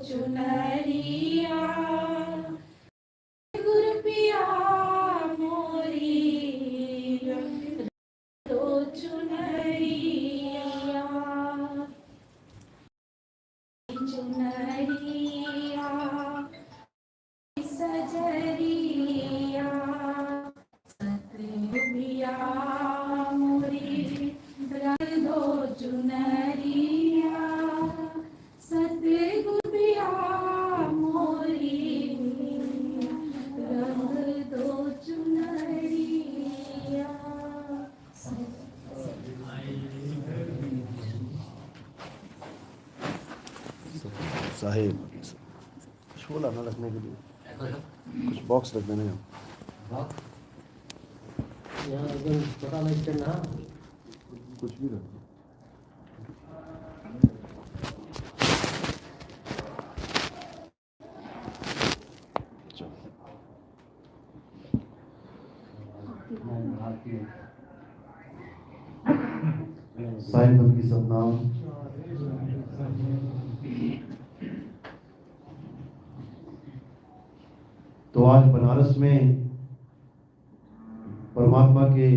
चुनरिया गुरु पिया मोरी रंग दो चुनरिया चुनरिया सजरिया सतरिया मोरी रंग दो चुनरिया सतगुरु पिया मोरी रंग दो चुनरिया। साहिब छोला ना रखने के लिए कुछ बॉक्स रख देना कुछ भी रख दो। साहिब की सतनाम। तो आज बनारस में परमात्मा के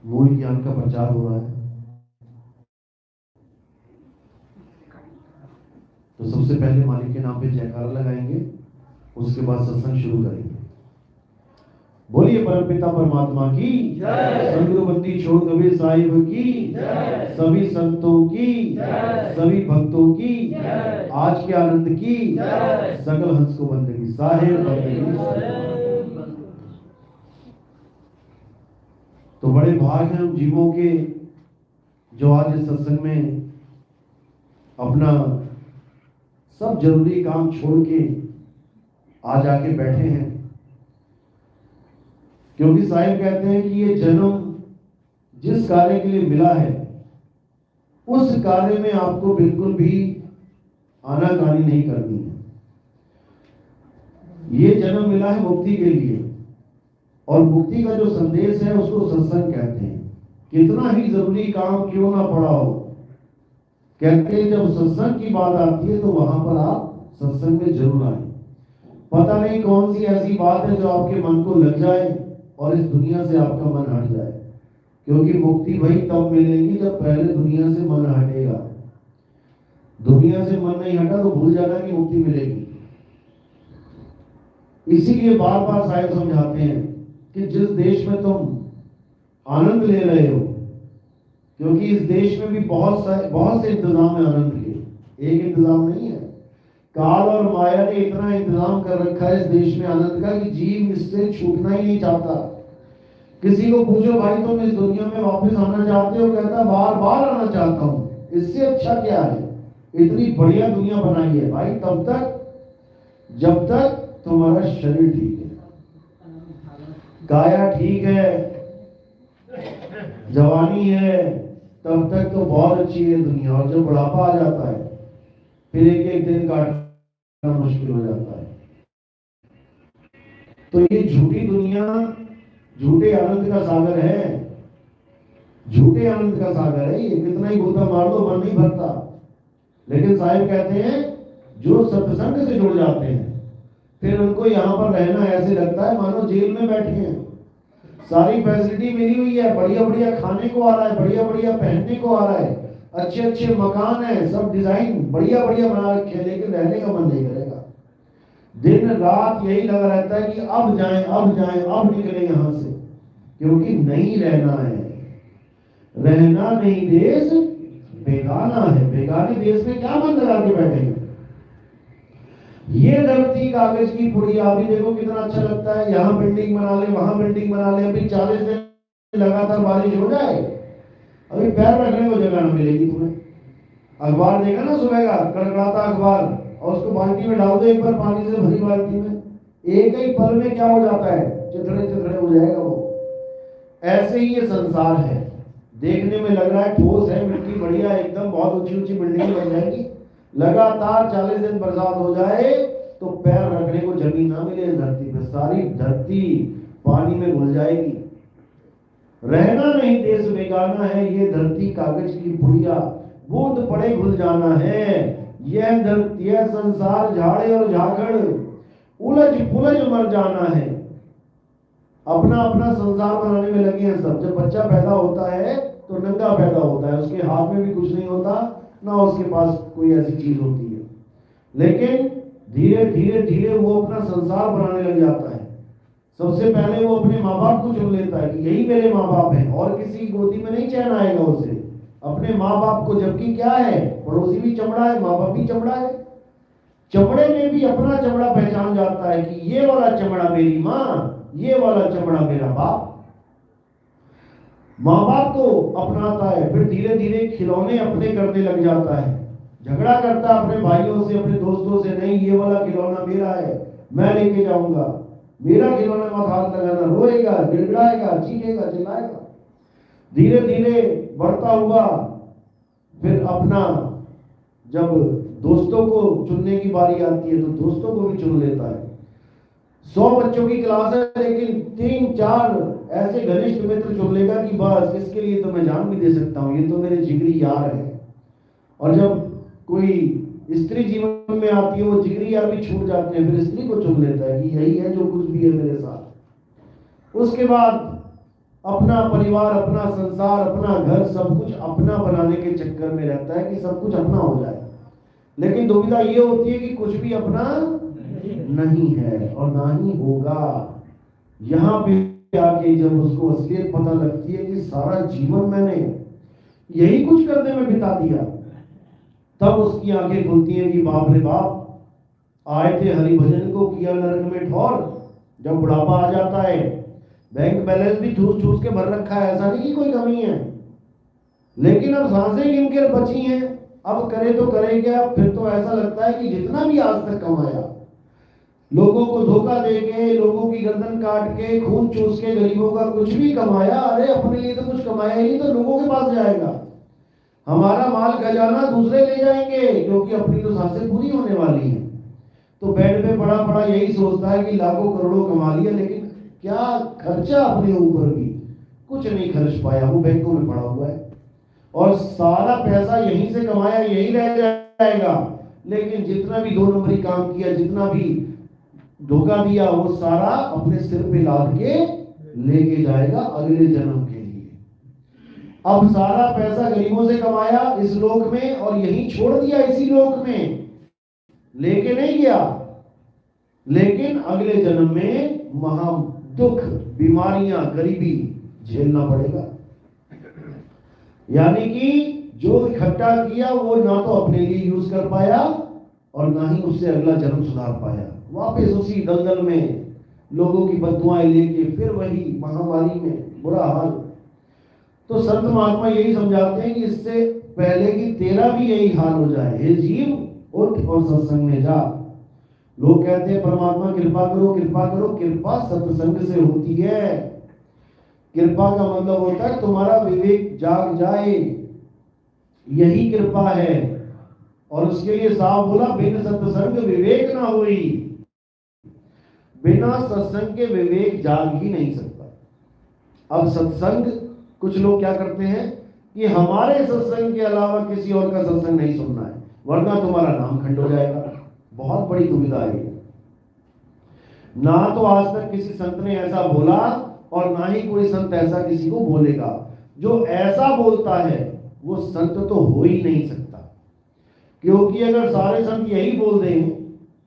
मूल ज्ञान का प्रचार हो रहा है। तो सबसे पहले मालिक के नाम पे जयकारा लगाएंगे, उसके बाद सत्संग शुरू करेंगे। बोलिए परमपिता परमात्मा की जय, सदगुरु बंदी छोड़ कबीर साहिब की जय, सभी संतों की जय, सभी भक्तों की जय, आज के आनंद की जय, सकल हंस को बंदगी साहिब बंदगी। तो बड़े भाग हैं उन जीवों के जो आज इस सत्संग में अपना सब जरूरी काम छोड़ के आज आके बैठे हैं, क्योंकि साहिब कहते हैं कि ये जन्म जिस कार्य के लिए मिला है उस कार्य में आपको बिल्कुल भी आनाकानी नहीं करनी है। ये जन्म मिला है मुक्ति के लिए, और मुक्ति का जो संदेश है उसको सत्संग कहते हैं। कितना ही जरूरी काम क्यों ना पड़ा हो, कहते हैं जब सत्संग की बात आती है तो वहां पर आप सत्संग में जरूर आए। पता नहीं कौन सी ऐसी बात है जो आपके मन को लग जाए और इस दुनिया से आपका मन हट जाए, क्योंकि मुक्ति वही तब मिलेगी जब पहले दुनिया से मन हटेगा। दुनिया से मन नहीं हटा तो भूल जाना कि मुक्ति मिलेगी। इसीलिए बार बार साहिब समझाते हैं कि जिस देश में तुम आनंद ले रहे हो, क्योंकि इस देश में भी बहुत से इंतजाम है आनंद के, एक इंतजाम नहीं है। काल और माया ने इतना इंतजाम कर रखा है इस देश में आनंद का कि जीव इससे छूटना ही नहीं चाहता। किसी को पूछो भाई तुम इस दुनिया में वापस आना चाहते हो, कहता बार बार आना चाहता हूँ, इससे अच्छा क्या है, इतनी बढ़िया दुनिया बनाई है भाई तब तक जब तक तुम्हारा शरीर ठीक है, काया ठीक है, जवानी है, तब तक तो बहुत अच्छी है दुनिया। और जब बुढ़ापा आ जाता है फिर एक एक दिन काटना मुश्किल हो जाता है। तो ये झूठी दुनिया झूठे आनंद का सागर है, झूठे आनंद का सागर है। ये कितना ही गोता मार दो मन नहीं भरता। लेकिन साहिब कहते हैं जो सत्संग से जुड़ जाते हैं फिर उनको यहाँ पर रहना ऐसे लगता है मानो जेल में बैठे हैं। सारी फैसिलिटी मिली हुई है, बढ़िया बढ़िया खाने को आ रहा है, बढ़िया बढ़िया पहनने को आ रहा है, अच्छे अच्छे मकान है, सब डिजाइन बढ़िया बढ़िया बना रखे, लेकिन रहने का मन नहीं करेगा। दिन रात यही लगा रहता है कि अब जाएं अब जाएं अब निकले यहाँ से, क्योंकि नहीं रहना है। रहना नहीं देश बेगाना है, बेगाने देश में क्या मन लगा के बैठेंगे। ये धरती कागज की पुड़िया, अभी देखो कितना अच्छा लगता है, यहाँ बिल्डिंग बना ले वहां बिल्डिंग बना ले, अभी 40 दिन लगातार बारिश हो जाए अभी पैर रखने को जगह न मिलेगी तुम्हें। अखबार देखा ना सुबह का कड़कड़ाता अखबार, और उसको बाल्टी में डाल दो एक बार पानी से भरी बाल्टी में, एक ही पल में क्या हो जाता है, चिथड़े चिथड़े हो जाएगा वो। ऐसे ही ये संसार है, देखने में लग रहा है ठोस है, मिट्टी बढ़िया एकदम बहुत ऊंची ऊंची बिल्डिंग बन जाएगी, लगातार 40 दिन बरसात हो जाए तो पैर रखने को जमीन ना मिले धरती पे, सारी धरती पानी में घुल जाएगी। रहना नहीं देश बेगाना है, ये धरती कागज की पुड़िया, बूंद पड़े घुल जाना है, यह धरती यह संसार झाड़े और झाकड़ उलझ पुलझ मर जाना है। अपना अपना संसार बनाने में लगे हैं सब। जब बच्चा पैदा होता है तो नंगा पैदा होता है, उसके हाथ में भी कुछ नहीं होता, ना उसके पास कोई ऐसी चीज होती है, लेकिन धीरे धीरे धीरे वो अपना संसार बनाने लग जाता है। सबसे पहले वो अपने माँ बाप को चुन लेता है कि यही मेरे माँ बाप हैं, और किसी की गोदी में नहीं चैन आएगा उसे, अपने माँ बाप को। जबकि क्या है, पड़ोसी भी चमड़ा है, माँ बाप भी चमड़ा है। चमड़े में भी अपना चमड़ा पहचान जाता है कि ये वाला चमड़ा मेरी माँ, ये वाला चमड़ा मेरा बाप। माँ बाप को अपनाता है, फिर धीरे धीरे खिलौने अपने करने लग जाता है। झगड़ा करता है अपने भाइयों से, अपने दोस्तों से, नहीं ये वाला खिलौना मेरा है, मैं लेके जाऊंगा, मेरा खिलौना मत हाथ लगाना। रोएगा, गिड़गिड़ाएगा, चीखेगा, चिल्लाएगा। धीरे धीरे बढ़ता हुआ फिर अपना जब दोस्तों को चुनने की बारी आती है तो दोस्तों को भी चुन लेता है। 100 बच्चों की क्लास है, लेकिन 3-4 ऐसे घनिष्ठ मित्र चुन लेगा कि बस इसके लिए तो मैं जान भी दे सकता हूँ, ये तो मेरे जिगरी यार है। और जब कोई स्त्री जीवन में आती है, वो जिगरी यार भी छूट जाते हैं, फिर स्त्री को चुन लेता है कि यही है जो कुछ भी है मेरे साथ। उसके बाद अपना परिवार, अपना संसार, अपना घर, सब कुछ अपना बनाने के चक्कर में रहता है कि सब कुछ अपना हो जाए। लेकिन दुविधा ये होती है कि कुछ भी अपना नहीं है और ना ही होगा। यहाँ पे आके जब उसको असलियत पता लगती है कि सारा जीवन मैंने यही कुछ करने में बिता दिया, तब उसकी आंखें खुलती हैं कि बाप रे बाप, आए थे हरि भजन को, किया नरक में ठौर। जब बुढ़ापा आ जाता है, बैंक बैलेंस भी ठूस ठूस के भर रखा है, ऐसा नहीं कि कोई कमी है, लेकिन अब सांसें गिन के बची हैं, अब करे तो करे क्या। फिर तो ऐसा लगता है कि जितना भी आज तक कमाया, लोगों को धोखा दे के, लोगों की गर्दन काट के, खून चूस के, गरीबों का कुछ भी कमाया, अरे अपने लिए तो कुछ कमाया ही नहीं, तो लोगों के पास जाएगा। हमारा माल खजाना दूसरे ले जाएंगे, क्योंकि अपनी तो सांसें पूरी होने वाली हैं। तो बेड पे पड़ा पड़ा यही सोचता है कि लाखों करोड़ों कमा लिया, लेकिन क्या खर्चा अपने ऊपर भी कुछ नहीं खर्च पाया, वो बैंकों में पड़ा हुआ है। और सारा पैसा यहीं से कमाया यही रह जाएगा, लेकिन जितना भी 2 नंबरी काम किया, जितना भी धोखा दिया, वो सारा अपने सिर पे लाद के लेके जाएगा अगले जन्म के लिए। अब सारा पैसा गरीबों से कमाया इस लोक में और यहीं छोड़ दिया इसी लोक में, लेके नहीं गया, लेकिन अगले जन्म में महा दुख, बीमारियां, गरीबी झेलना पड़ेगा। यानी कि जो इकट्ठा किया वो ना तो अपने लिए यूज कर पाया और ना ही उससे अगला जन्म सुधार पाया। वापस उसी दलदल में लोगों की बददुआएं लेके फिर वही महामारी में बुरा हाल। तो संत महात्मा यही समझाते हैं कि इससे पहले कि तेरा भी यही हाल हो जाए, हे जीव उठ और सत्संग में जा। लोग कहते हैं परमात्मा कृपा करो, कृपा करो। कृपा सत्संग से होती है। कृपा का मतलब होता है तुम्हारा विवेक जाग जाए, यही कृपा है। और उसके लिए साफ बोला, बिन सत्संग विवेक ना होई। बिना सत्संग के विवेक जाग ही नहीं सकता। अब सत्संग, कुछ लोग क्या करते हैं कि हमारे सत्संग के अलावा किसी और का सत्संग नहीं सुनना है, वरना तुम्हारा नाम खंड हो जाएगा। बहुत बड़ी दुविधा है। ना तो आज तक किसी संत ने ऐसा बोला और ना ही कोई संत ऐसा किसी को बोलेगा। जो ऐसा बोलता है वो संत तो हो ही नहीं सकता, क्योंकि अगर सारे संत यही बोल दें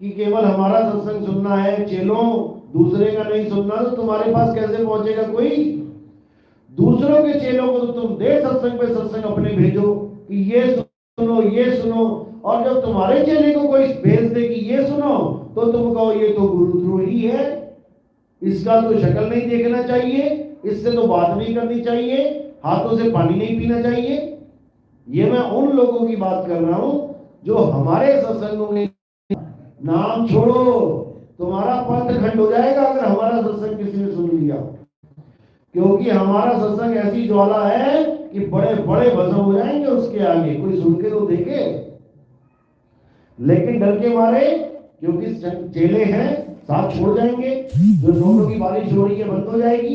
कि केवल हमारा सत्संग सुनना है, चेलों दूसरे का नहीं सुनना, तो तुम्हारे पास कैसे पहुंचेगा कोई? दूसरों के चेलों को तो तुम दे सत्संग पे सत्संग अपने भेजो कि ये सुनो, ये सुनो। और जब तुम्हारे चेले को कोई भेज दे कि ये सुनो, तो तुम कहो ये तो गुरुद्रोही है, इसका तो शक्ल नहीं देखना चाहिए, इससे तो बात नहीं करनी चाहिए, हाथों से पानी नहीं पीना चाहिए। ये मैं उन लोगों की बात कर रहा हूं जो हमारे सत्संगों में, नाम छोड़ो, तुम्हारा पंथ खंड हो जाएगा अगर हमारा सत्संग किसी ने सुन लिया। क्योंकि हमारा सत्संग ऐसी ज्वाला है कि बड़े बड़े भस्म हो जाएंगे उसके आगे, कोई सुन के तो देखे। लेकिन डर के मारे, क्योंकि चेले हैं, साथ छोड़ जाएंगे, जो नोटों की बारिश हो रही है बंद हो जाएगी,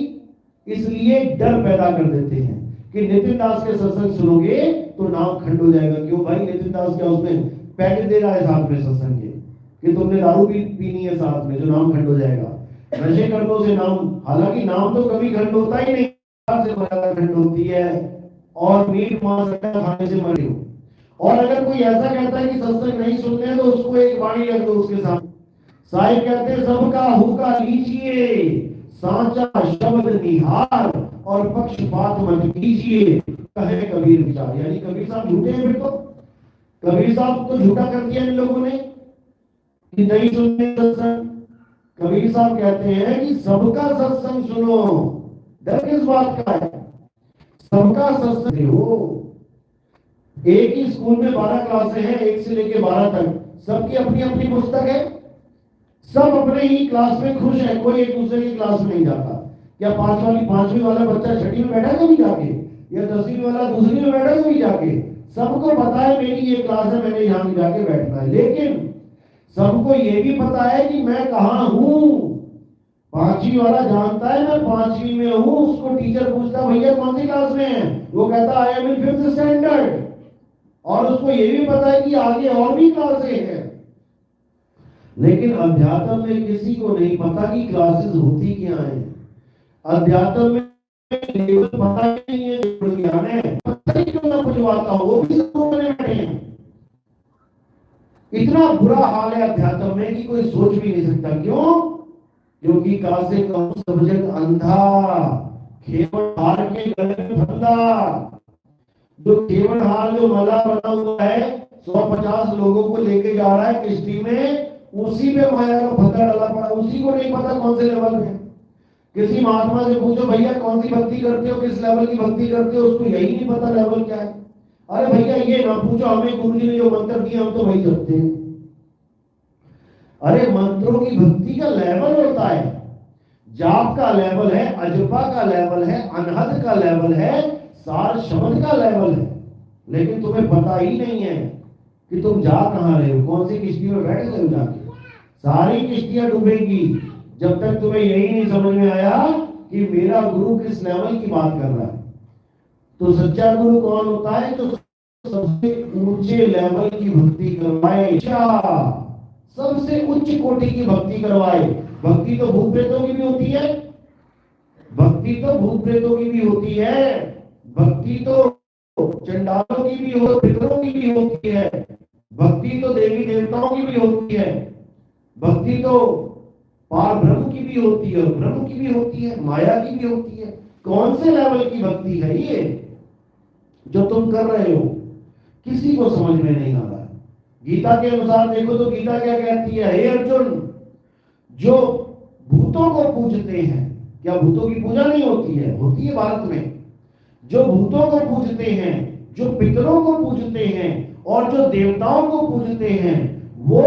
इसलिए डर पैदा कर देते हैं कि नितिन दास के सत्संग सुनोगे तो नाम खंड हो जाएगा। क्यों भाई, नितिन दास क्या उसमें पैकेट दे रहा है साथ में सत्संग के कि तुमने दारू भी पीनी है साथ में, जो नाम खंड हो जाएगा। नशे खंडों से नाम, हालांकि नाम तो कभी खंड होता ही नहीं, से मर्यादा खंड होती है, और मीट मांस खाने से मर हो। और अगर कोई ऐसा कहता है कि सत्संग नहीं सुनने, तो उसको एक वाणी रख दो उसके सामने। साहिब कहते हैं सबका हुक्का लीजिए, सांचा शब्द निहार, और पक्षपात मत कीजिए, कहे कबीर विचार। यानी कबीर साहब झूठे हैं फिर तो, कबीर साहब तो झूठा कर दिया इन लोगों ने कि नहीं सुनने सत्संग। कबीर साहब कहते हैं कि सबका सत्संग सुनो। डर किस बात का है? सबका सत्संग हो। एक ही स्कूल में 12 क्लासें हैं, 1 से लेके 12 तक, सबकी अपनी अपनी पुस्तक है, सब अपने ही क्लास में खुश है, कोई एक दूसरे की क्लास में नहीं जाता। क्या 5वीं वाला बच्चा 6वीं में बैठा कभी जाके, या 10वीं वाला दूसरी में बैठा कभी जाके? सबको पता है मेरी ये क्लास है, मैंने यहाँ जाके बैठना है। लेकिन सबको ये भी पता है कि मैं कहाँ हूँ। 5वीं वाला जानता है मैं 5वीं में हूँ, उसको टीचर पूछता भैया कौन सी क्लास में है, वो कहता I am in 5th standard. और उसको ये भी पता है कि आगे और भी क्लासें हैं। लेकिन अध्यात्म में किसी को नहीं पता कि क्लासेस होती क्या है। अध्यात्म में लेवल पता ही नहीं है, ज्ञान है पता ही क्यों ना पूछवाता हो, वो भी सब बैठे हैं। इतना बुरा हाल है अध्यात्म में कि कोई सोच भी नहीं सकता। क्यों? क्योंकि कासे कहूं सब जग अंधा, खेवड़ हार के गले में फंदा। जो केवल हार जो मला बना हुआ है 150 लोगों को लेके जा रहा है किश्ती में, उसी पे माया का फंदा डाला पड़ा। उसी को नहीं पता कौन से लेवल पे। किसी महात्मा से पूछो भैया कौन सी भक्ति करते हो, किस लेवल की भक्ति करते हो, उसको यही नहीं पता लेवल क्या है। अरे भैया ये ना पूछो, हमें गुरु जी ने जो मंत्र दिए हम तो वही जपते हैं। अरे मंत्रों की भक्ति का लेवल होता है, जाप का लेवल है, अजपा का लेवल है, अनहद का लेवल है, सार शब्द का लेवल है। लेकिन तुम्हें पता ही नहीं है कि तुम जा कहां रहे हो, कौन सी किश्ती में बैठ गए हो जाके। सारी किश्तियां डूबेगी जब तक तुम्हें यही नहीं समझ में आया कि मेरा गुरु किस लेवल की बात कर रहा है। तो सच्चा गुरु कौन होता है? तो सबसे ऊंचे लेवल की भक्ति करवाए, सबसे उच्च कोटि की भक्ति करवाए। भक्ति तो भूत प्रेतों की भी होती है, भक्ति तो भूत प्रेतों की भी होती है, भक्ति तो चंडालों की भी हो, पितरों की भी होती है, भक्ति तो देवी देवताओं की भी होती है, भक्ति तो पार ब्रह्म की भी होती है, ब्रह्म की भी होती है, माया की भी होती है। कौन से लेवल की भक्ति है ये जो तुम कर रहे हो? किसी को समझ में नहीं आ रहा है। गीता के अनुसार देखो तो गीता क्या कहती है? हे अर्जुन, जो भूतों को पूजते हैं, क्या भूतों की पूजा नहीं होती है? होती है भारत में। जो भूतों को पूजते हैं, जो पितरों को पूजते हैं और जो देवताओं को पूजते हैं, वो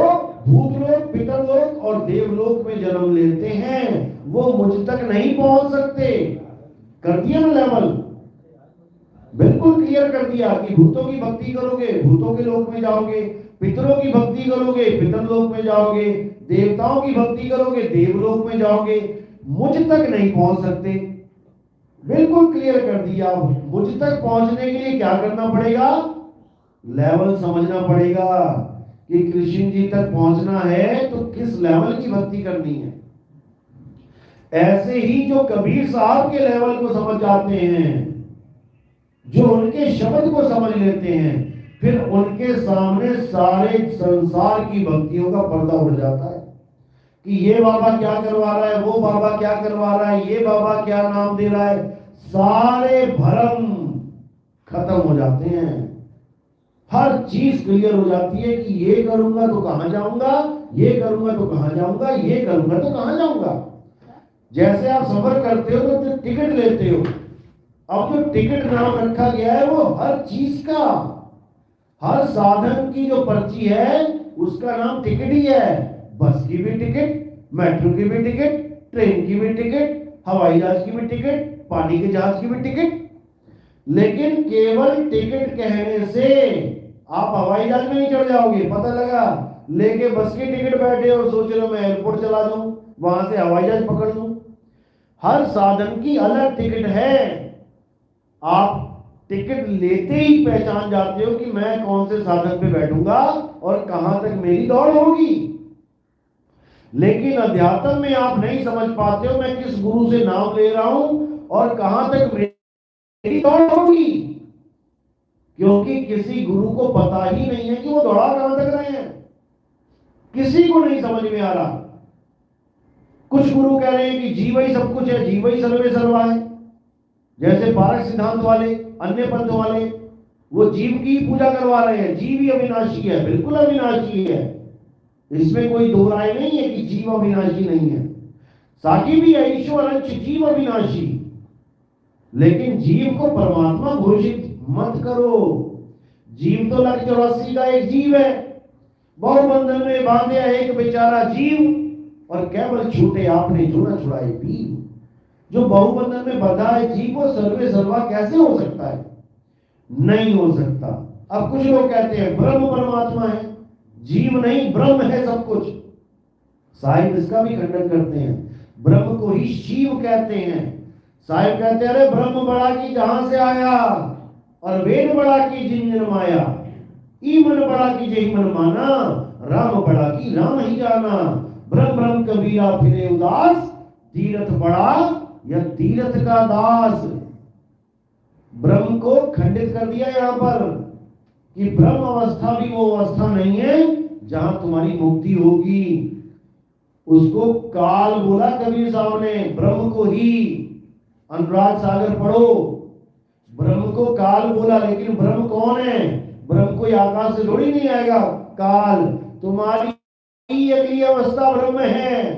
भूतलोक, पितरलोक और देवलोक में जन्म लेते हैं, वो मुझ तक नहीं पहुंच सकते। कर दिया ना लेवल, बिल्कुल क्लियर कर दिया कि भूतों की भक्ति करोगे भूतों के लोक में जाओगे, पितरों की भक्ति करोगे पितरलोक में जाओगे, देवताओं की भक्ति करोगे देवलोक में जाओगे, मुझ तक नहीं पहुंच सकते। बिल्कुल क्लियर कर दिया। मुझ तक पहुंचने के लिए क्या करना पड़ेगा? लेवल समझना पड़ेगा कि कृष्ण जी तक पहुंचना है तो किस लेवल की भक्ति करनी है। ऐसे ही जो कबीर साहब के लेवल को समझ जाते हैं, जो उनके शब्द को समझ लेते हैं, फिर उनके सामने सारे संसार की भक्तियों का पर्दा उड़ जाता है कि ये बाबा क्या करवा रहा है, वो बाबा क्या करवा रहा है, ये बाबा क्या नाम दे रहा है। सारे भ्रम खत्म हो जाते हैं, हर चीज क्लियर हो जाती है कि ये करूंगा तो कहां जाऊंगा, ये करूंगा तो कहां जाऊंगा, ये करूंगा तो कहां जाऊंगा। जैसे आप सफर करते हो तो टिकट लेते हो, अब जो टिकट नाम रखा गया है वो हर चीज का, हर साधन की जो पर्ची है उसका नाम टिकट ही है। बस की भी टिकट, मेट्रो की भी टिकट, ट्रेन की भी टिकट, हवाई जहाज की भी टिकट, पानी के जहाज की भी टिकट। लेकिन केवल टिकट कहने से आप हवाई जहाज में नहीं चढ़ जाओगे। पता लगा लेके बस की टिकट बैठे और सोच रहे हो मैं एयरपोर्ट चला जाऊं, वहां से हवाई जहाज पकड़ लूं। हर साधन की अलग टिकट है। आप टिकट लेते ही पहचान जाते हो कि मैं कौन से साधन पे बैठूंगा और कहां तक मेरी दौड़ होगी। लेकिन अध्यात्म में आप नहीं समझ पाते हो मैं किस गुरु से नाम ले रहा हूं और कहां तक मेरी दौड़ होगी, क्योंकि किसी गुरु को पता ही नहीं है कि वो दौड़ा कहां तक रहे हैं। किसी को नहीं समझ में आ रहा। कुछ गुरु कह रहे हैं कि जीव ही सब कुछ है, जीव ही सर्वे सर्वा है, जैसे पारक सिद्धांत वाले, अन्य पंथ वाले, वो जीव की पूजा करवा रहे हैं। जीव ही अविनाशी है, बिल्कुल अविनाशी है, इसमें कोई दो राय नहीं है कि जीव अविनाशी नहीं है। साकी भी है, ईश्वर अंश जीव अविनाशी, लेकिन जीव को परमात्मा घोषित मत करो। जीव तो 184 का एक जीव है, बहुबंधन में बांधे एक बेचारा जीव, और केवल छूटे आपने जो न छुड़ाए पीव। जो बहुबंधन में बंधा है जीव वो सर्वे सर्वा कैसे हो सकता है? नहीं हो सकता। अब कुछ लोग कहते हैं ब्रह्म परमात्मा है, जीव नहीं, ब्रह्म है सब कुछ। साहिब इसका भी खंडन करते हैं, ब्रह्म को ही शिव कहते हैं। साहिब कहते हैं अरे ब्रह्म बड़ा की जहां से आया, और वेद बड़ा की जिन जिन माया, ई मन बड़ा की जही मन माना, राम बड़ा की राम ही जाना। ब्रह्म ब्रह्म कबीरा फिरे उदास, तीरथ बड़ा या तीरथ का दास। ब्रह्म को खंडित कर दिया यहां पर कि ब्रह्म अवस्था भी वो अवस्था नहीं है जहां तुम्हारी मुक्ति होगी। उसको काल बोला कबीर साहब ने, ब्रह्म को ही। अनुराग सागर पढ़ो, ब्रह्म को काल बोला, लेकिन ब्रह्म कौन है? ब्रह्म कोई आकाश से थोड़ी नहीं आएगा। काल तुम्हारी अगली अवस्था ब्रह्म है,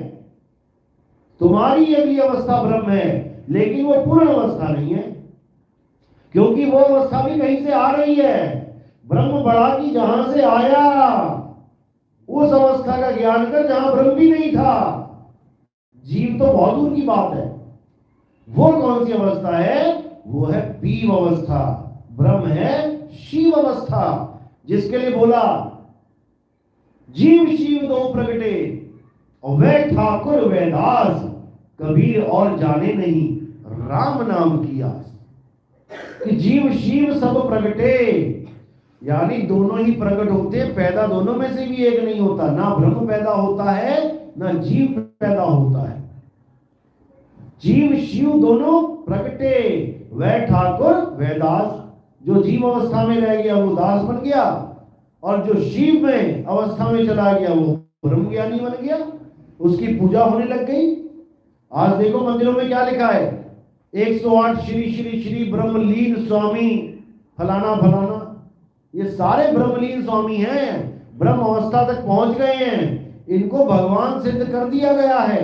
तुम्हारी अगली अवस्था ब्रह्म है, लेकिन वो पूर्ण अवस्था नहीं है, क्योंकि वो अवस्था भी कहीं से आ रही है। ब्रह्म बड़ा की जहां से आया, उस अवस्था का ज्ञान कर जहां ब्रह्म भी नहीं था। जीव तो बहुत दूर की बात है। वो कौन सी अवस्था है? वो है पीव अवस्था। ब्रह्म है शिव अवस्था, जिसके लिए बोला जीव शिव दो प्रगटे, और वे ठाकुर वे दास, कबीर और जाने नहीं राम नाम की आस। कि जीव शिव सब प्रगटे, यानी दोनों ही प्रकट होते, पैदा दोनों में से भी एक नहीं होता। ना ब्रह्म पैदा होता है ना जीव पैदा होता है। जीव शिव दोनों प्रगटे, वह ठाकुर वह दास। जो जीव अवस्था में रह गया वो दास बन गया, और जो शिव में अवस्था में चला गया वो ब्रह्म ज्ञानी बन गया। उसकी पूजा होने लग गई। आज देखो मंदिरों में क्या लिखा है, 108 श्री श्री श्री ब्रह्मलीन स्वामी फलाना फलाना। ये सारे ब्रह्मलीन स्वामी हैं, ब्रह्म अवस्था तक पहुंच गए हैं, इनको भगवान सिद्ध कर दिया गया है,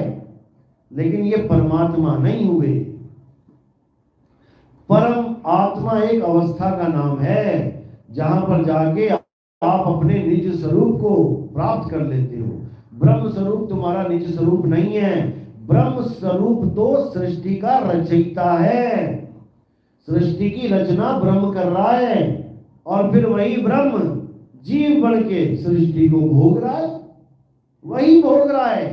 लेकिन ये परमात्मा नहीं हुए। परम आत्मा एक अवस्था का नाम है जहां पर जाके आप अपने निज स्वरूप को प्राप्त कर लेते हो। ब्रह्म स्वरूप तुम्हारा निज स्वरूप नहीं है। ब्रह्म स्वरूप तो सृष्टि का रचयिता है। सृष्टि की रचना ब्रह्म कर रहा है, और फिर वही ब्रह्म जीव बन के सृष्टि को भोग रहा है। वही भोग रहा है,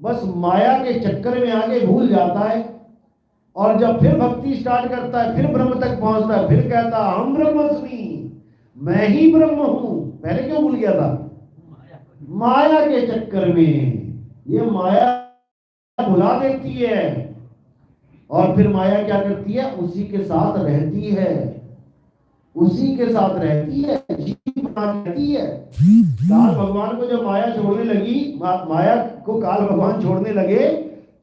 बस माया के चक्कर में आगे भूल जाता है, और जब फिर भक्ति स्टार्ट करता है, फिर ब्रह्म तक पहुंचता है, फिर कहता हम ब्रह्मस्मि, मैं ही ब्रह्म हूं। पहले क्यों भूल गया था? माया के चक्कर में। ये माया भुला देती है, और फिर माया क्या करती है? उसी के साथ रहती है, उसी के साथ रहती है, जीव बना रहती है। काल भगवान को जब माया छोड़ने लगी, माया को काल भगवान छोड़ने लगे,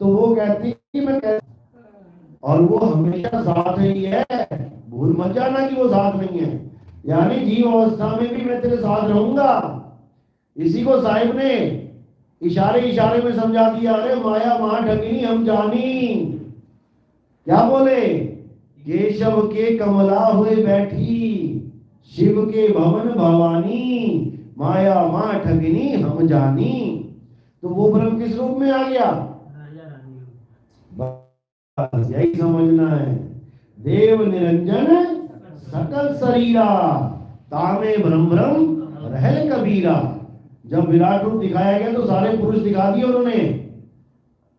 तो वो कहती कि मैं और वो हमेशा साथ ही है, भूल मत जाना कि वो साथ नहीं है। यानी जीव अवस्था में भी मैं तेरे साथ रहूंगा। इसी को साहिब ने इशारे इशारे में समझा दिया। अरे माया महा ठगिनी हम जानी। क्या बोले? केशव के कमला हुए बैठी, शिव के भवन भवानी, माया महा ठगिनी हम जानी। तो वो ब्रह्म किस रूप में आ गया? बस यही समझना है। देव निरंजन सकल शरीरा, तामे ब्रह्म ब्रह्म रहल कबीरा। जब विराट रूप दिखाया गया तो सारे पुरुष दिखा दिए उन्होंने,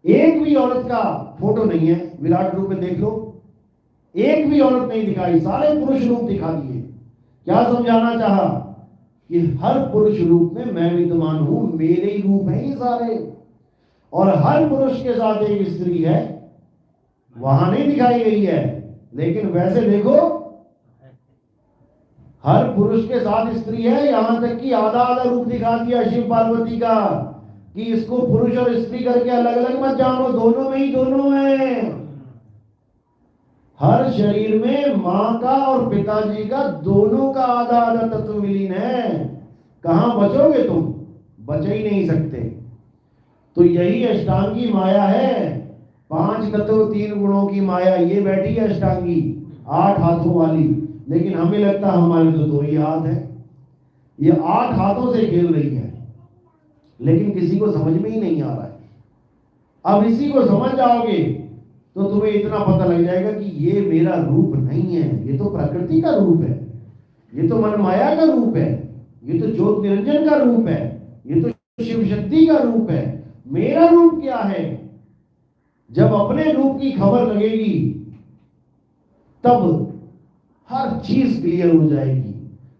एक भी औरत का फोटो नहीं है विराट रूप में। देख लो, एक भी औरत नहीं दिखाई, सारे पुरुष रूप दिखा दिए। क्या समझाना चाहा? कि हर पुरुष रूप में मैं विद्यमान हूं, मेरे ही रूप हैं ये सारे। और हर पुरुष के साथ एक स्त्री है, वहां नहीं दिखाई गई है, लेकिन वैसे देखो हर पुरुष के साथ स्त्री है। यहां तक कि आधा आधा रूप दिखा दिया शिव पार्वती का, कि इसको पुरुष और स्त्री करके अलग अलग मत जानो, दोनों में ही दोनों हैं। हर शरीर में मां का और पिताजी का दोनों का आधा आधा तत्व विलीन है। कहां बचोगे तुम? बच ही नहीं सकते। तो यही अष्टांगी माया है, 5 तत्व 3 गुणों की माया। ये बैठी है अष्टांगी 8 हाथों वाली, लेकिन हमें लगता है हमारे तो 2 ही हाथ है। ये 8 हाथों से खेल रही है, लेकिन किसी को समझ में ही नहीं आ रहा है। अब इसी को समझ जाओगे तो तुम्हें इतना पता लग जाएगा कि ये मेरा रूप नहीं है, ये तो प्रकृति का रूप है, ये तो मन माया का रूप है, ये तो ज्योत निरंजन का रूप है, ये तो शिव शक्ति का रूप है। मेरा रूप क्या है? जब अपने रूप की खबर लगेगी तब हर चीज क्लियर हो जाएगी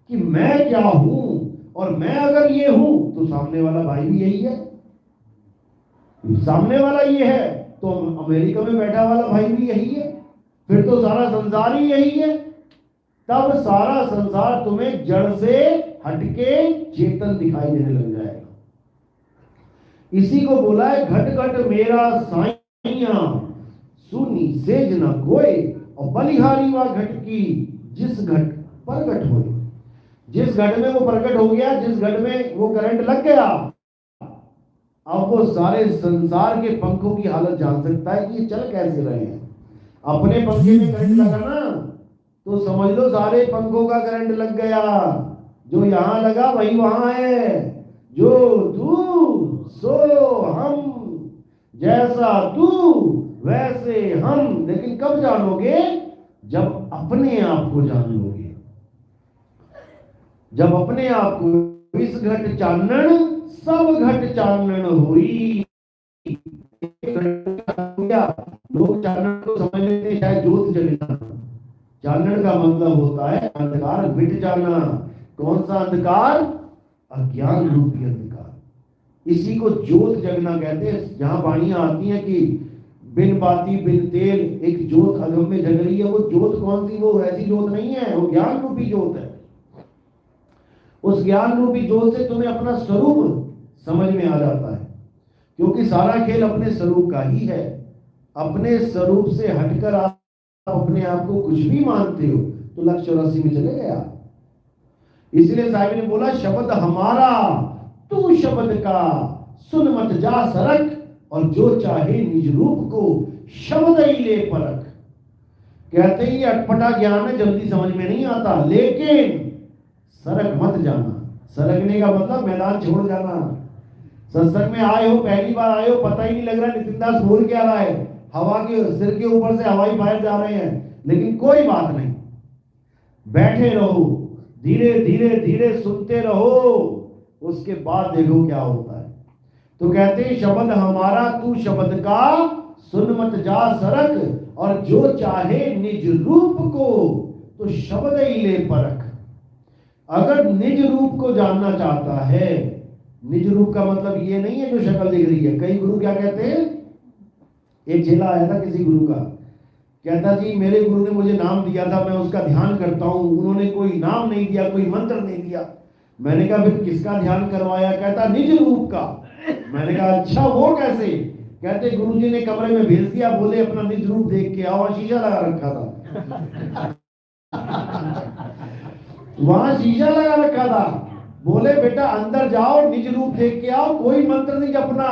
कि मैं क्या हूं। और मैं अगर ये हूं तो सामने वाला भाई भी यही है, सामने वाला ये है तो अमेरिका में बैठा वाला भाई भी यही है, फिर तो सारा संसार ही यही है। तब सारा संसार तुम्हें जड़ से हटके चेतन दिखाई देने लग जाएगा। इसी को बोला है घट घट मेरा साइया, सुनी सेज न कोय, और बलिहारी वा घट की जिस घट प्रगट हो। जिस घट में वो प्रकट हो गया, जिस घट में वो करंट लग गया, अब वो सारे संसार के पंखों की हालत जान सकता है कि ये चल कैसे रहे हैं। अपने पंखे में करंट लगा ना तो समझ लो सारे पंखों का करंट लग गया। जो यहां लगा वही वहां है। जो तू सो हम, जैसा तू वैसे हम। लेकिन कब जानोगे? जब अपने आप को जान लोगे। जब अपने आप को इस घट चानन सब घट चानन हुई। लोग चानन को समझ लेते हैं शायद ज्योत जलना। चानन का मतलब होता है अंधकार मिट जाना। कौन सा अंधकार? अज्ञान रूपी अंधकार। इसी को ज्योत जगना कहते हैं। जहां वाणियां आती हैं कि बिन बाती बिन तेल एक ज्योत अगम में जग रही है, वो ज्योत कौन सी? वो ऐसी ज्योत नहीं है, वो ज्ञान रूपी ज्योत है। उस ज्ञान रूपी ज्योत से तुम्हें अपना स्वरूप समझ में आ जाता है, क्योंकि सारा खेल अपने स्वरूप का ही है। अपने स्वरूप से हटकर आप अपने आप को कुछ भी मानते हो तो लक्ष्य 84 में चले गया। इसलिए साहिब ने बोला शब्द हमारा तू शब्द का, सुन मत जा सरक, और जो चाहे निज रूप को शब्द ही ले परख। कहते ही अटपटा ज्ञान है, जल्दी समझ में नहीं आता, लेकिन सरक मत जाना। सरकने का मतलब मैदान छोड़ जाना। सत्संग में आए हो, पहली बार आए हो, पता ही नहीं लग रहा नितिन दास बोल क्या रहा है, हवा के सिर के ऊपर से हवाई फायर जा रहे हैं, लेकिन कोई बात नहीं, बैठे रहो, धीरे धीरे धीरे सुनते रहो, उसके बाद देखो क्या होता है। तो कहते हैं शब्द हमारा तू शब्द का, सुन मत जा सरक, और जो चाहे निज रूप को तो शब्द ही ले परख। अगर निज रूप को जानना चाहता है, निज रूप का मतलब ये नहीं है जो शक्ल दिख रही है। कई गुरु क्या कहते हैं, एक चेला आया था किसी गुरु का, कहता जी मेरे गुरु ने मुझे नाम दिया था, मैं उसका ध्यान करता हूं, उन्होंने कोई नाम नहीं दिया, कोई मंत्र नहीं दिया। मैंने कहा फिर किसका ध्यान करवाया? कहता निज रूप का। मैंने कहा अच्छा वो कैसे? कहते गुरुजी ने कमरे में भेज दिया, बोले अपना निज रूप देख के आओ। शीशा लगा रखा था वहां शीशा लगा रखा था। बोले बेटा अंदर जाओ, निज रूप देख के आओ, कोई मंत्र नहीं जपना,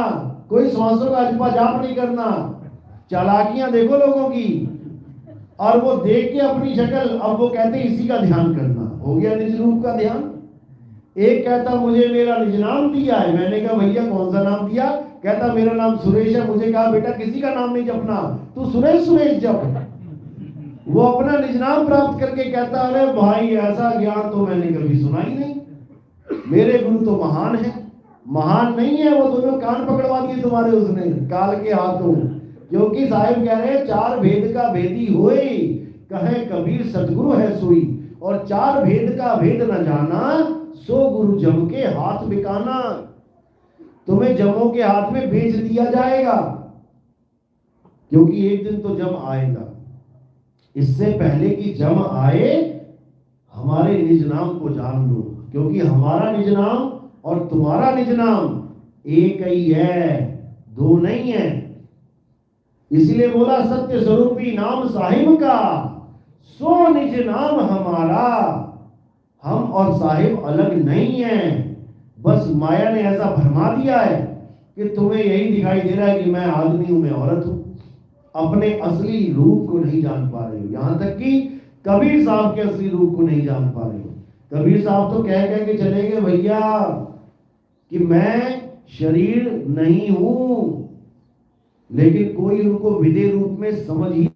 कोई श्वासों का अजपा जाप नहीं करना। चालाकियां देखो लोगों की। और वो देख के अपनी शक्ल, अब वो कहते इसी का ध्यान करना। हो गया निज रूप का ध्यान। एक कहता मुझे मेरा निज नाम दिया है। मैंने कहा भैया कौन सा नाम दिया? कहता मेरा नाम सुरेश है। मुझे कहा बेटा किसी का नाम नहीं जपना, तू सुरेश सुरेश जप। वो अपना निज नाम प्राप्त करके कहता अरे भाई ऐसा ज्ञान तो मैंने कभी सुना ही नहीं, मेरे गुरु तो महान है। महान नहीं है, वो दोनों कान पकड़वा दिए तुम्हारे उसने काल के हाथों। क्योंकि साहिब कह रहे हैं 4 भेद का भेदी होए, कहे कबीर सतगुरु है सोई, और चार भेद का भेद न जाना, सो गुरु जम के हाथ बिकाना। तुम्हें जमों के हाथ में बेच दिया जाएगा, क्योंकि एक दिन तो जम आएगा। इससे पहले कि जम आए, हमारे निज नाम को जान लो, क्योंकि हमारा निज नाम और तुम्हारा निज नाम एक ही है, दो नहीं है। इसीलिए बोला सत्य स्वरूपी नाम साहिब का, सो निज नाम हमारा। हम और साहिब अलग नहीं है, बस माया ने ऐसा भरमा दिया है कि तुम्हें यही दिखाई दे रहा है कि मैं आदमी हूं, मैं औरत हूं। अपने असली रूप को नहीं जान पा रहे हो। यहां तक कि कबीर साहब के असली रूप को नहीं जान पा रहे हो। कबीर साहब तो कह के चले गए भैया कि मैं शरीर नहीं हूं, लेकिन कोई उनको विदे रूप में समझ ही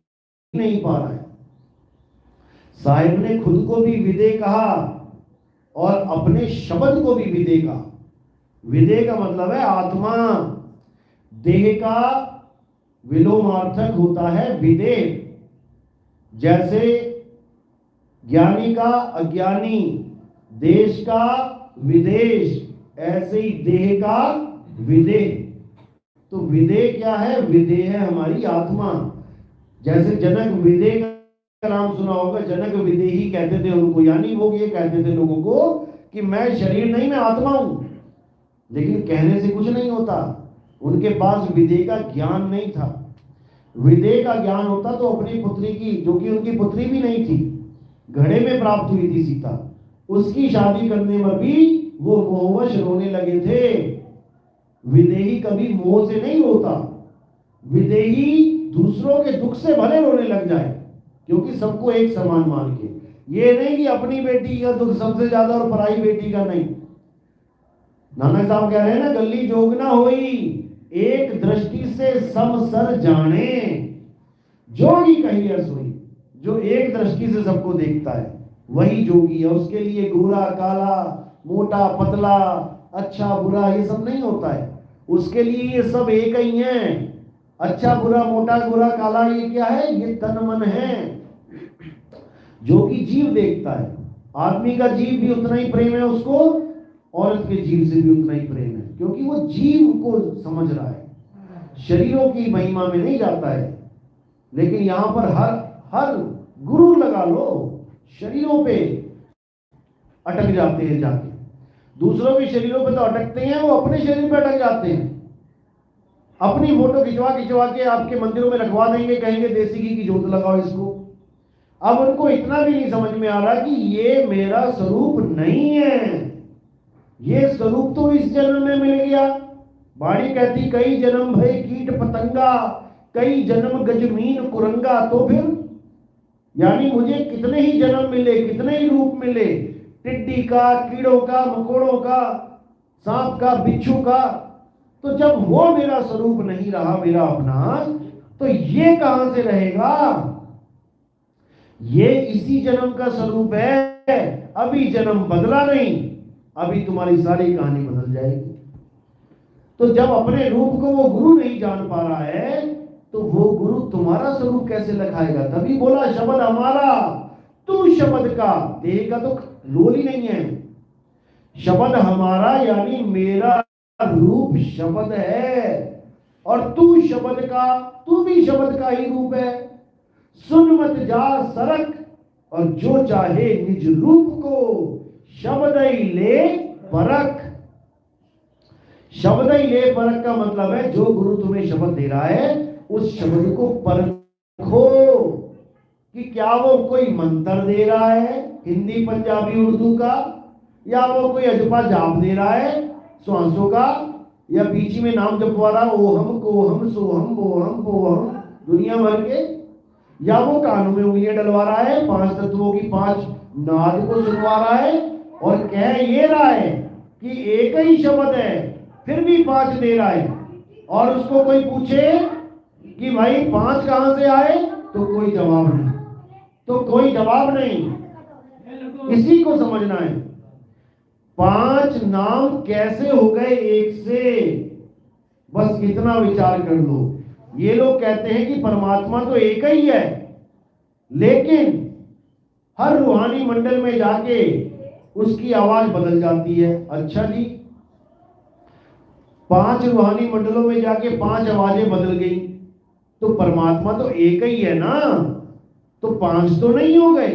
नहीं पा रहा है। साहिब ने खुद को भी विदे कहा और अपने शब्द को भी विदे कहा। विदे का मतलब है आत्मा। देह का विलोमार्थक होता है विदे। जैसे ज्ञानी का अज्ञानी, देश का विदेश, ऐसे ही देह का विदे। तो विदे क्या है? विदे है हमारी आत्मा। जैसे जनक विदे का नाम सुना होगा, जनक विदे ही कहते थे उनको, यानी वो ये कहते थे लोगों को कि मैं शरीर नहीं, मैं आत्मा हूं। लेकिन कहने से कुछ नहीं होता, उनके पास विदे का ज्ञान नहीं था। विदे का ज्ञान होता तो अपनी पुत्री की, जो कि उनकी पुत्री भी नहीं थी, घड़े में प्राप्त हुई थी सीता, उसकी शादी करने में भी वो मोहवश रोने लगे थे। विदेही कभी मोह से नहीं रोता। विदेही दूसरों के दुख से भले रोने लग जाए, क्योंकि सबको एक समान मान के। ये नहीं कि अपनी बेटी का दुख सबसे ज्यादा और पराई बेटी का नहीं। नानक साहब कह रहे हैं ना, गली जोग ना होई, एक दृष्टि से सम सर जाने। जोगी कही है सोई, जो एक दृष्टि से सबको देखता है वही जोगी है। उसके लिए गोरा काला, मोटा पतला, अच्छा बुरा ये सब नहीं होता है। उसके लिए ये सब एक ही है। अच्छा बुरा, मोटा गोरा काला, ये क्या है? ये तन मन है, जो कि जीव देखता है। आदमी का जीव भी उतना ही प्रेम है उसको, औरत के जीव से भी उतना ही प्रेम है, क्योंकि वो जीव को समझ रहा है, शरीरों की महिमा में नहीं जाता है। लेकिन यहां पर हर गुरु लगा लो, शरीरों पे अटक जाते हैं जाके। दूसरों के शरीरों पे तो अटकते हैं, वो अपने शरीर पे अटक जाते हैं। अपनी फोटो खिंचवा के आपके मंदिरों में रखवा देंगे, कहेंगे देसी घी की जोत लगाओ इसको। अब उनको इतना भी नहीं समझ में आ रहा कि ये मेरा स्वरूप नहीं है। ये स्वरूप तो इस जन्म में मिल गया। बाणी कहती कई जन्म भय कीट पतंगा, कई जन्म गजमीन कुरंगा। तो फिर यानी मुझे कितने ही जन्म मिले, कितने ही रूप मिले, टिड्डी का, कीड़ों का, मकोड़ों का, सांप का, बिच्छू का। तो जब वो मेरा स्वरूप नहीं रहा, मेरा अपना, तो ये कहां से रहेगा? ये इसी जन्म का स्वरूप है। अभी जन्म बदला नहीं, अभी तुम्हारी सारी कहानी बदल जाएगी। तो जब अपने रूप को वो गुरु नहीं जान पा रहा है, तो वो गुरु तुम्हारा स्वरूप कैसे लखाएगा? तभी बोला शब्द हमारा, तू शब्द का। देह का तो लोल ही नहीं है। शब्द हमारा यानी मेरा रूप शब्द है, और तू शब्द का, तू भी शब्द का ही रूप है। सुन मत जा सरक, और जो चाहे निज रूप को, शब्द ही ले परख। शब्द ही ले परख का मतलब है, जो गुरु तुम्हें शब्द दे रहा है, उस शब्द को परखो कि क्या वो कोई मंत्र दे रहा है, हिंदी पंजाबी उर्दू का, या वो कोई अजपा जाप दे रहा है श्वासों का, या बीच में नाम जपवा रहा ओहम कोहम सोहम बोहम बोहम दुनिया भर के, या वो कानों में उंगलियां डलवा रहा है, 5 तत्वों की 5 नाद को सुनवा रहा है, और कह ये रहा है कि एक ही शब्द है, फिर भी 5 दे रहा है। और उसको कोई पूछे कि भाई 5 कहां से आए, तो कोई जवाब नहीं, तो कोई जवाब नहीं। इसी को समझना है, 5 नाम कैसे हो गए एक से, बस इतना विचार कर लो। ये लोग कहते हैं कि परमात्मा तो एक ही है, लेकिन हर रूहानी मंडल में जाके उसकी आवाज बदल जाती है। अच्छा जी, 5 रूहानी मंडलों में जाके 5 आवाजें बदल गई, तो परमात्मा तो एक ही है ना, तो 5 तो नहीं हो गए।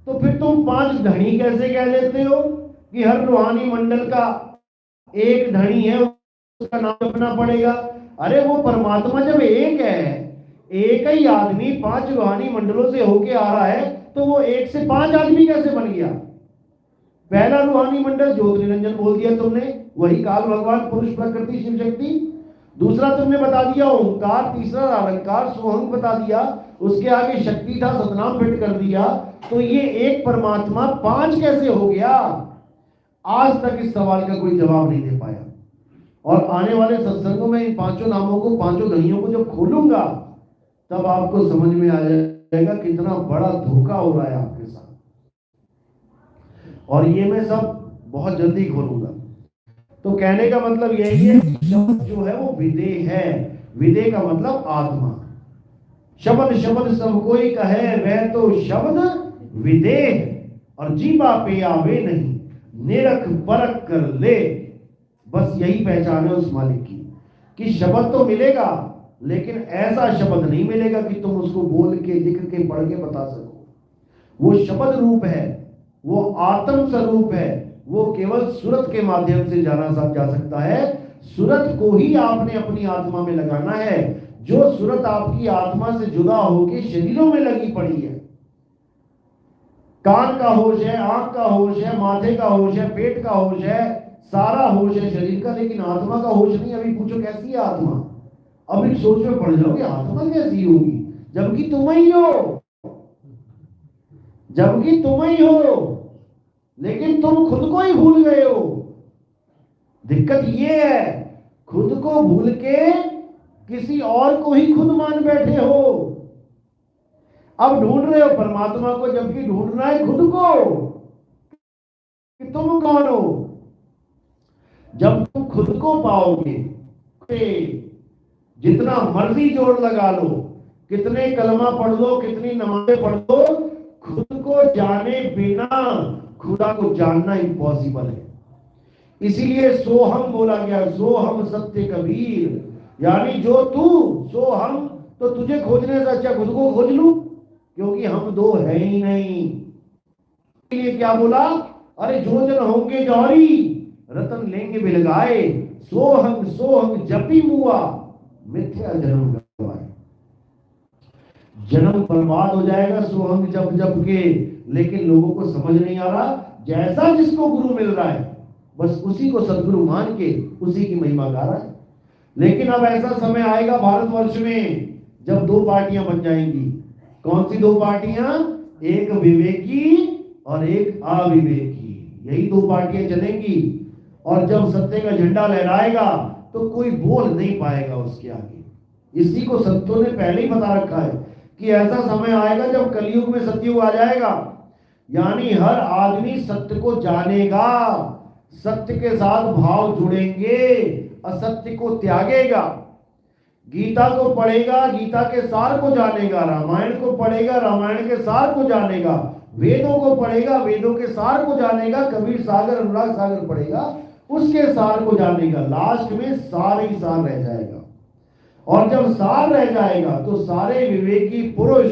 तो फिर तुम 5 धनी कैसे कह देते हो कि हर रूहानी मंडल का एक धनी है, उसका नाम जपना पड़ेगा? अरे वो परमात्मा जब एक है, एक ही आदमी 5 रूहानी मंडलों से होके आ रहा है, तो वो 1 से 5 आदमी कैसे बन गया? पहला रूहानी मंडल ज्योति निरंजन बोल दिया तुमने, वही काल भगवान पुरुष प्रकृति शिव शक्ति। दूसरा तुमने बता दिया ओंकार, तीसरा अलंकार सोहंग बता दिया, उसके आगे शक्ति था, सतनाम फिट कर दिया। तो ये एक परमात्मा 5 कैसे हो गया? आज तक इस सवाल का कोई जवाब नहीं दे पाया। और आने वाले सत्संगों में इन 5 नामों को, 5 धनियों को जब खोलूंगा, तब आपको समझ में आ जाएगा कितना बड़ा धोखा हो रहा है आपके साथ। और ये मैं सब बहुत जल्दी खोलूंगा। तो कहने का मतलब यही है कि शब्द जो है वो विदेह है। विदेह का मतलब आत्मा। शब्द शब्द सब कोई कहे, वह तो शब्द विदेह। और जीवा पे आवे नहीं, निरख परख कर ले। बस यही पहचान है उस मालिक की, कि शब्द तो मिलेगा, लेकिन ऐसा शब्द नहीं मिलेगा कि तुम उसको बोल के, लिख के, पढ़ के बता सको। वो शब्द रूप है, वो आत्म स्वरूप है, वो केवल सूरत के माध्यम से जाना जा सकता है। सूरत को ही आपने अपनी आत्मा में लगाना है। जो सूरत आपकी आत्मा से जुदा होकर शरीरों में लगी पड़ी है, कान का होश है, आंख का होश है, माथे का होश है, पेट का होश है, सारा होश है शरीर का, लेकिन आत्मा का होश नहीं। अभी पूछो कैसी है आत्मा? अभी सोच में पड़ जाओगे आत्मा कैसी होगी, जबकि तुम ही हो, जबकि तुम ही हो, लेकिन तुम खुद को ही भूल गए हो। दिक्कत ये है, खुद को भूल के किसी और को ही खुद मान बैठे हो। अब ढूंढ रहे हो परमात्मा को, जबकि ढूंढना है खुद को कि तुम कौन हो। जब तुम खुद को पाओगे, जितना मर्जी जोर लगा लो, कितने कलमा पढ़ लो, कितनी नमाजें पढ़ लो, खुद को जाने बिना खुदा को जानना इम्पॉसिबल है। इसीलिए सोहम बोला गया, सोहम सत्य कबीर, यानी जो तू सो हम। तो तुझे खोजने से अच्छा खुद को खोज लूं, क्योंकि हम दो है ही नहीं। इसलिए क्या बोला? अरे जो जन होंगे जौहरी, रतन लेंगे बिलगाए, सोहम सोहम जपी मुआ, मिथ्या जन्म गवाए। जन्म बर्बाद हो जाएगा सोहम जप जप के, लेकिन लोगों को समझ नहीं आ रहा। जैसा जिसको गुरु मिल रहा है, बस उसी को सदगुरु मान के उसी की महिमा गा रहा है। लेकिन अब ऐसा समय आएगा भारतवर्ष में जब 2 पार्टियां बन जाएंगी। कौन सी 2 पार्टियां? एक विवेकी और एक अविवेकी, यही 2 पार्टियां चलेंगी। और जब सत्य का झंडा लहराएगा तो कोई बोल नहीं पाएगा उसके आगे। इसी को संतों ने पहले ही बता रखा है कि ऐसा समय आएगा जब कलयुग में सतयुग आ जाएगा, यानी हर आदमी सत्य को जानेगा, सत्य के साथ भाव जुड़ेंगे, असत्य को त्यागेगा। गीता को पढ़ेगा, गीता के सार को जानेगा, रामायण को पढ़ेगा, रामायण के सार को जानेगा, वेदों को पढ़ेगा, वेदों के सार को जानेगा, कबीर सागर, अनुराग सागर पढ़ेगा, उसके सार को जानेगा। लास्ट में सार ही सार रह जाएगा। और जब सार रह जाएगा तो सारे विवेकी पुरुष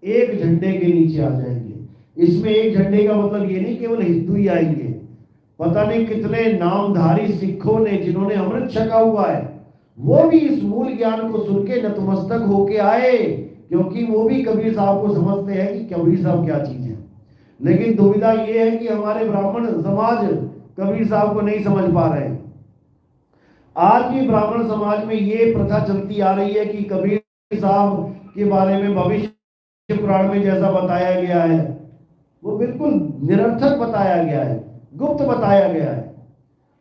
एक झंडे के नीचे आ जाएंगे। इसमें एक झंडे का मतलब ये नहीं केवल हिंदू ही आएंगे, पता नहीं कितने नामधारी सिखों ने, जिन्होंने अमृत छका हुआ है, वो भी इस मूल ज्ञान को सुन के नतमस्तक होके आए, क्योंकि वो भी कबीर साहब को समझते हैं कि कबीर साहब क्या चीज है। लेकिन दुविधा ये है कि हमारे ब्राह्मण समाज कबीर साहब को नहीं समझ पा रहे हैं। आज भी ब्राह्मण समाज में ये प्रथा चलती आ रही है कि कबीर साहब के बारे में भविष्य पुराण में जैसा बताया गया है वो बिल्कुल निरर्थक बताया गया है, गुप्त बताया गया है।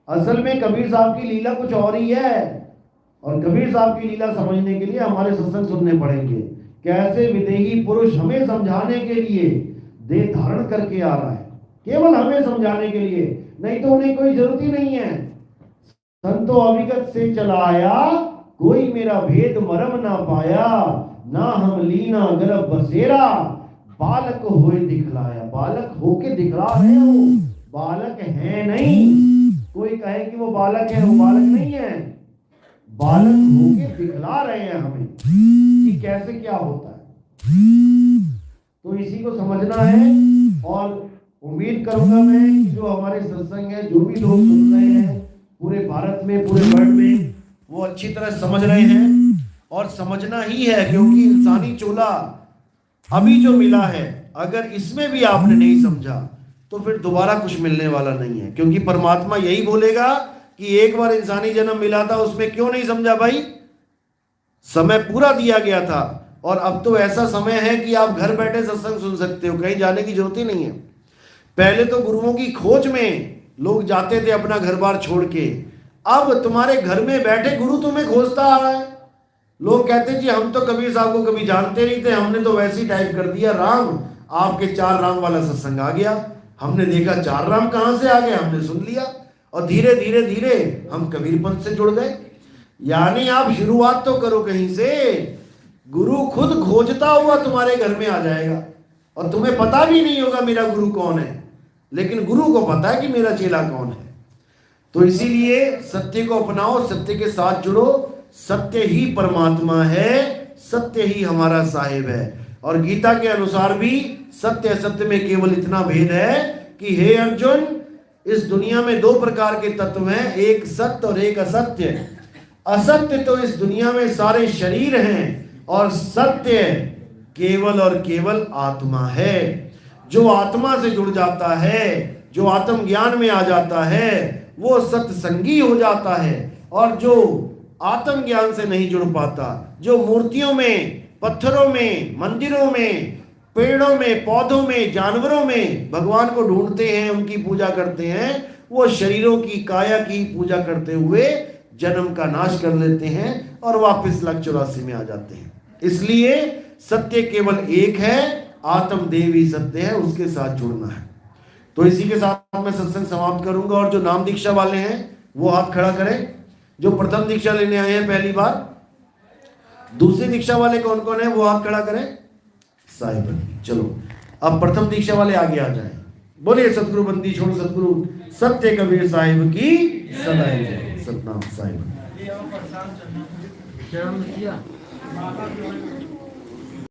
असल में कबीर साहब की लीला कुछ और ही है। और कबीर साहब की लीला समझने के लिए हमारे सत्संग सुनने पड़ेंगे। कैसे विदेही पुरुष हमें समझाने के लिए देह धारण करके आ रहा है, केवल हमें समझाने के लिए, नहीं तो उन्हें कोई जरूरत ही नहीं है। संतो अविगत से चलाया, कोई मेरा भेद मरम ना पाया, ना हम लीना गर्भ बसेरा, बालक होए दिखलाया। बालक होके दिखला रहे हो, बालक है नहीं। कोई कहे कि वो बालक है, वो बालक नहीं है, बालक होके दिखला रहे हैं हमें कि कैसे क्या होता है। तो इसी को समझना है। और उम्मीद करूंगा मैं कि जो हमारे सत्संग है, जो भी लोग सुन रहे हैं पूरे भारत में, पूरे वर्ल्ड में, वो अच्छी तरह समझ रहे हैं। और समझना ही है, क्योंकि इंसानी चोला अभी जो मिला है, अगर इसमें भी आपने नहीं समझा तो फिर दोबारा कुछ मिलने वाला नहीं है। क्योंकि परमात्मा यही बोलेगा कि एक बार इंसानी जन्म मिला था, उसमें क्यों नहीं समझा भाई? समय पूरा दिया गया था, और अब तो ऐसा समय है कि आप घर बैठे सत्संग सुन सकते हो, कहीं जाने की जरूरत ही नहीं है। पहले तो गुरुओं की खोज में लोग जाते थे अपना घर बार छोड़ के, अब तुम्हारे घर में बैठे गुरु तुम्हें खोजता आ रहा है। लोग कहते जी हम तो कबीर साहब को कभी जानते नहीं थे, हमने तो वैसे ही टाइप कर दिया राम, आपके 4 राम वाला सत्संग आ गया, हमने देखा 4 राम कहां से आ गए, हमने सुन लिया, और धीरे धीरे धीरे हम कबीर पंथ से जुड़ गए। यानी आप शुरुआत तो करो कहीं से, गुरु खुद खोजता हुआ तुम्हारे घर में आ जाएगा, और तुम्हें पता भी नहीं होगा मेरा गुरु कौन है, लेकिन गुरु को पता है कि मेरा चेला कौन है। तो इसीलिए सत्य को अपनाओ, सत्य के साथ जुड़ो। सत्य ही परमात्मा है, सत्य ही हमारा साहिब है। और गीता के अनुसार भी सत्य असत्य में केवल इतना भेद है कि हे अर्जुन, इस दुनिया में 2 प्रकार के तत्व हैं, एक सत्य और एक असत्य। असत्य तो इस दुनिया में सारे शरीर हैं, और सत्य केवल और केवल आत्मा है। जो आत्मा से जुड़ जाता है, जो आत्म ज्ञान में आ जाता है, वो सत्संगी हो जाता है। और जो आत्म ज्ञान से नहीं जुड़ पाता, जो मूर्तियों में, पत्थरों में, मंदिरों में, पेड़ों में, पौधों में, जानवरों में भगवान को ढूंढते हैं, उनकी पूजा करते हैं, वो शरीरों की, काया की पूजा करते हुए जन्म का नाश कर लेते हैं और वापस 184 में आ जाते हैं। इसलिए सत्य केवल एक है, आत्म देव ही सत्य है, उसके साथ जुड़ना है। तो इसी के साथ मैं सत्संग समाप्त करूंगा। और जो नाम दीक्षा वाले हैं वो हाथ खड़ा करें, जो प्रथम दीक्षा लेने आए हैं पहली बार। दूसरी दीक्षा वाले कौन कौन है वो हाथ खड़ा करें। साहिब, चलो अब प्रथम दीक्षा वाले आगे आ जाएं। बोलिए सतगुरु बंदी छोड़ सतगुरु सत्य कबीर साहिब की सदाई जय। सतनाम साहिब।